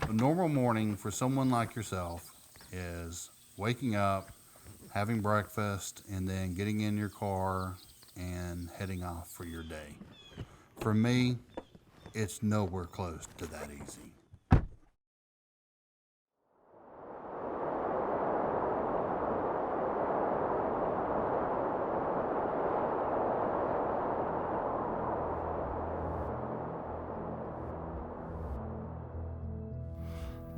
A normal morning for someone like yourself is waking up, having breakfast, and then getting in your car and heading off for your day. For me, it's nowhere close to that easy.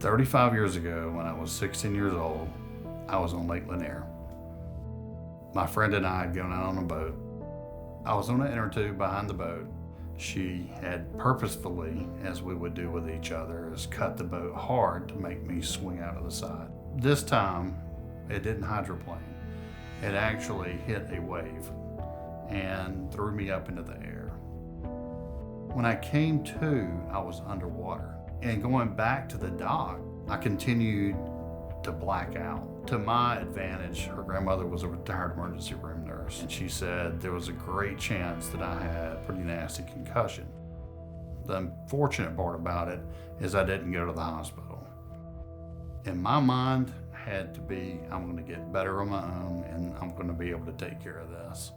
35 years ago, when I was 16 years old, I was on Lake Lanier. My friend and I had gone out on a boat. I was on an inner tube behind the boat. She had purposefully, as we would do with each other, is cut the boat hard to make me swing out of the side. This time, it didn't hydroplane. It actually hit a wave and threw me up into the air. When I came to, I was underwater. And going back to the dock, I continued to black out. To my advantage, her grandmother was a retired emergency room nurse, and she said there was a great chance that I had a pretty nasty concussion. The unfortunate part about it is I didn't go to the hospital. And my mind had to be, I'm going to get better on my own, and I'm going to be able to take care of this.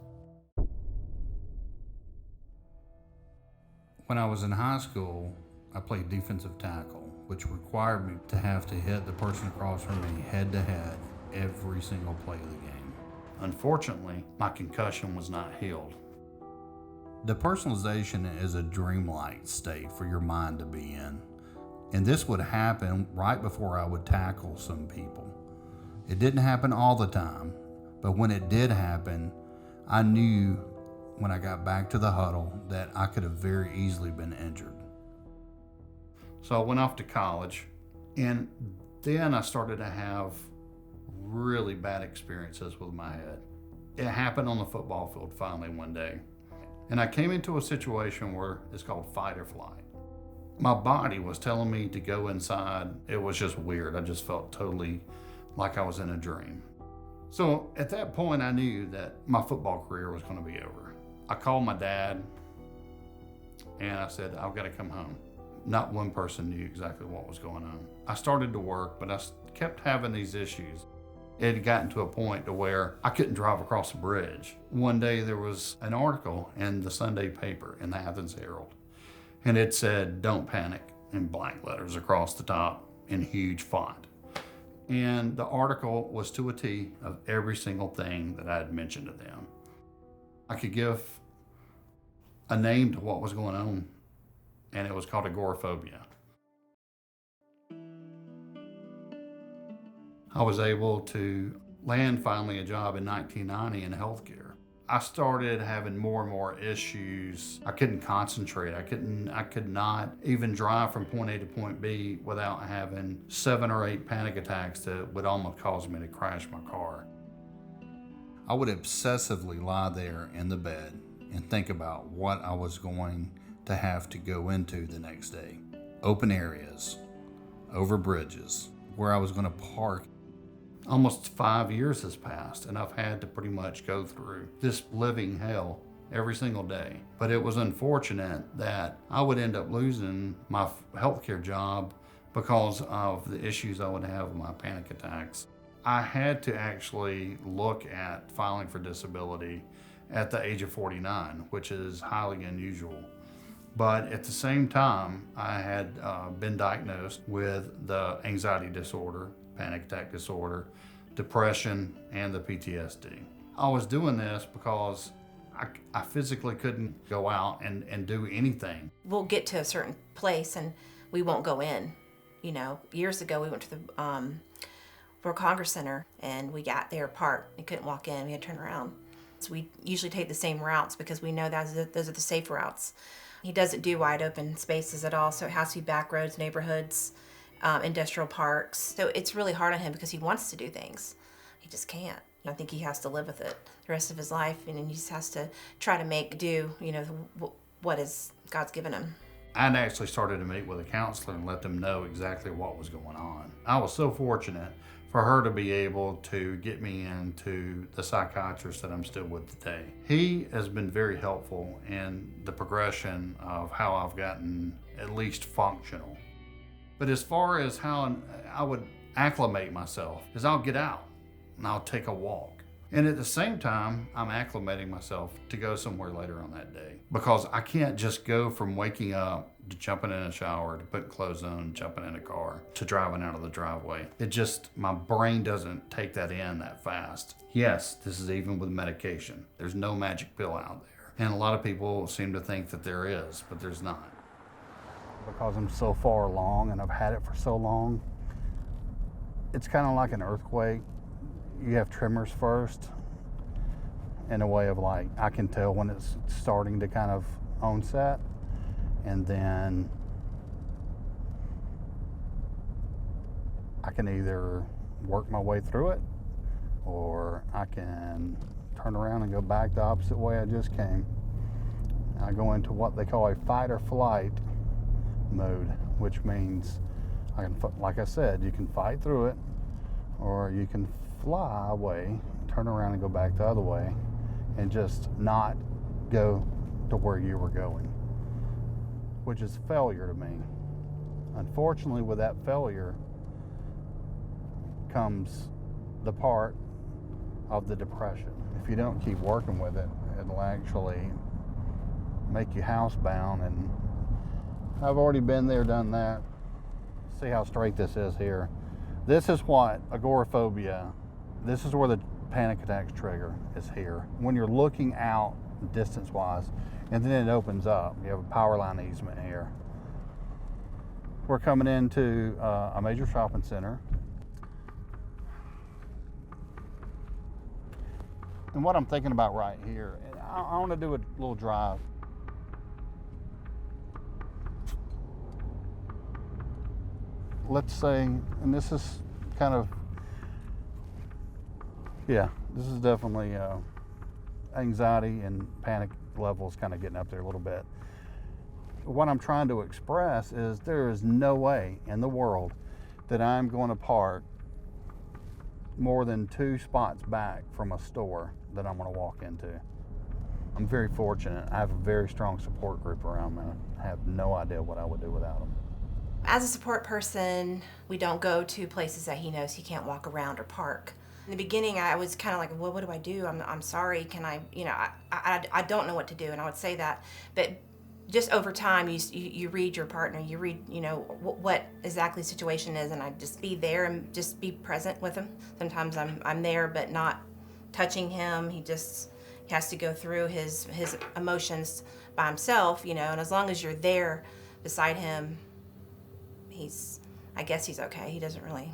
When I was in high school, I played defensive tackle, which required me to have to hit the person across from me head to head every single play of the game. Unfortunately, my concussion was not healed. Depersonalization is a dreamlike state for your mind to be in. And this would happen right before I would tackle some people. It didn't happen all the time, but when it did happen, I knew when I got back to the huddle that I could have very easily been injured. So I went off to college, and then I started to have really bad experiences with my head. It happened on the football field finally one day. And I came into a situation where it's called fight or flight. My body was telling me to go inside. It was just weird. I just felt totally like I was in a dream. So at that point, I knew that my football career was going to be over. I called my dad, and I said, I've got to come home. Not one person knew exactly what was going on. I started to work, but I kept having these issues. It had gotten to a point to where I couldn't drive across the bridge. One day there was an article in the Sunday paper, in the Athens Herald, and it said, "Don't panic," in black letters across the top in huge font. And the article was to a T of every single thing that I had mentioned to them. I could give a name to what was going on, and it was called agoraphobia. I was able to land finally a job in 1990 in healthcare. I started having more and more issues. I couldn't concentrate. I could not even drive from point A to point B without having 7 or 8 panic attacks that would almost cause me to crash my car. I would obsessively lie there in the bed and think about what I was going to have to go into the next day. Open areas, over bridges, where I was going to park. Almost 5 years has passed, and I've had to pretty much go through this living hell every single day. But it was unfortunate that I would end up losing my healthcare job because of the issues I would have with my panic attacks. I had to actually look at filing for disability at the age of 49, which is highly unusual. But at the same time, I had been diagnosed with the anxiety disorder, panic attack disorder, depression, and the PTSD. I was doing this because I physically couldn't go out and do anything. We'll get to a certain place and we won't go in. You know, years ago we went to the World Congress Center and we got there parked. We couldn't walk in, we had to turn around. So we usually take the same routes because we know those are the safe routes. He doesn't do wide open spaces at all, so it has to be back roads, neighborhoods, industrial parks. So it's really hard on him because he wants to do things. He just can't. I think he has to live with it the rest of his life, and he just has to try to make do, what is God's given him. I'd actually started to meet with a counselor and let them know exactly what was going on. I was so fortunate for her to be able to get me into the psychiatrist that I'm still with today. He has been very helpful in the progression of how I've gotten at least functional. But as far as how I would acclimate myself, is I'll get out and I'll take a walk. And at the same time, I'm acclimating myself to go somewhere later on that day, because I can't just go from waking up to jumping in a shower, to putting clothes on, jumping in a car, to driving out of the driveway. It just, my brain doesn't take that in that fast. Yes, this is even with medication. There's no magic pill out there. And a lot of people seem to think that there is, but there's not. Because I'm so far along and I've had it for so long, it's kind of like an earthquake. You have tremors first, in a way of like, I can tell when it's starting to kind of onset, and then I can either work my way through it, or I can turn around and go back the opposite way I just came. I go into what they call a fight or flight mode, which means like I said, you can fight through it, or you can fly away, turn around and go back the other way, and just not go to where you were going, which is failure to me. Unfortunately, with that failure comes the part of the depression. If you don't keep working with it, it'll actually make you housebound. And I've already been there, done that. See how straight this is here. This is what agoraphobia, this is where the panic attacks trigger, is here. When you're looking out distance-wise, and then it opens up. You have a power line easement here. We're coming into a major shopping center. And what I'm thinking about right here, I want to do a little drive. Let's say, and this is kind of, yeah, this is definitely anxiety and panic levels kind of getting up there a little bit. What I'm trying to express is there is no way in the world that I'm going to park more than 2 spots back from a store that I'm going to walk into. I'm very fortunate. I have a very strong support group around me. I have no idea what I would do without them. As a support person, we don't go to places that he knows he can't walk around or park. In the beginning, I was kind of like, well, what do I do? I'm sorry. Can I, I don't know what to do. And I would say that. But just over time, you read your partner, you read, what exactly the situation is, and I just be there and just be present with him. Sometimes I'm there, but not touching him. He has to go through his emotions by himself, and as long as you're there beside him, I guess he's okay. He doesn't really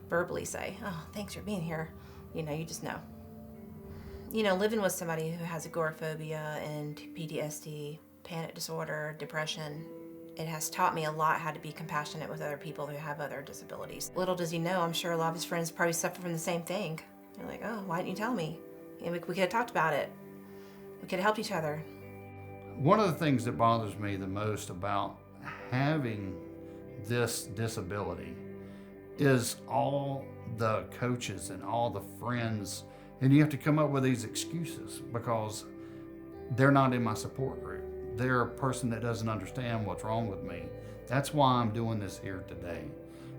verbally say, oh, thanks for being here. You just know. Living with somebody who has agoraphobia and PTSD, panic disorder, depression, it has taught me a lot how to be compassionate with other people who have other disabilities. Little does he know, I'm sure a lot of his friends probably suffer from the same thing. They're like, oh, why didn't you tell me? We could have talked about it. We could have helped each other. One of the things that bothers me the most about having this disability is all the coaches and all the friends, and you have to come up with these excuses because they're not in my support group. They're a person that doesn't understand what's wrong with me. That's why I'm doing this here today,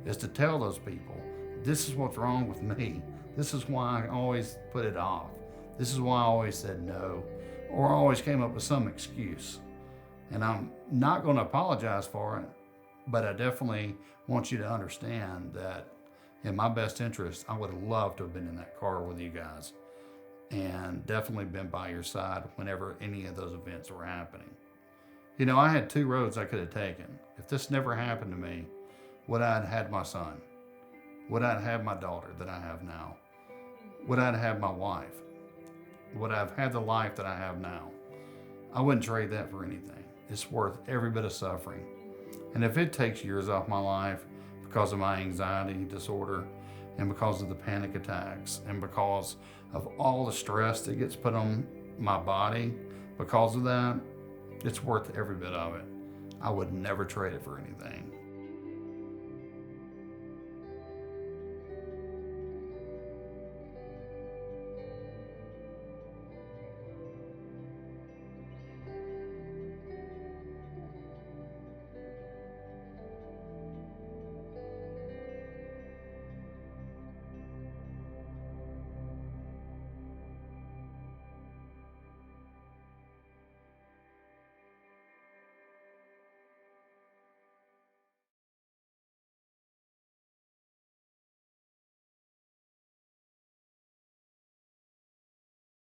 is to tell those people, this is what's wrong with me. This is why I always put it off. This is why I always said no, or I always came up with some excuse. And I'm not going to apologize for it, but I definitely want you to understand that in my best interest, I would have loved to have been in that car with you guys and definitely been by your side whenever any of those events were happening. I had 2 roads I could have taken. If this never happened to me, would I have had my son? Would I have had my daughter that I have now? Would I have had my wife? Would I have had the life that I have now? I wouldn't trade that for anything. It's worth every bit of suffering. And if it takes years off my life because of my anxiety disorder and because of the panic attacks and because of all the stress that gets put on my body because of that, it's worth every bit of it. I would never trade it for anything.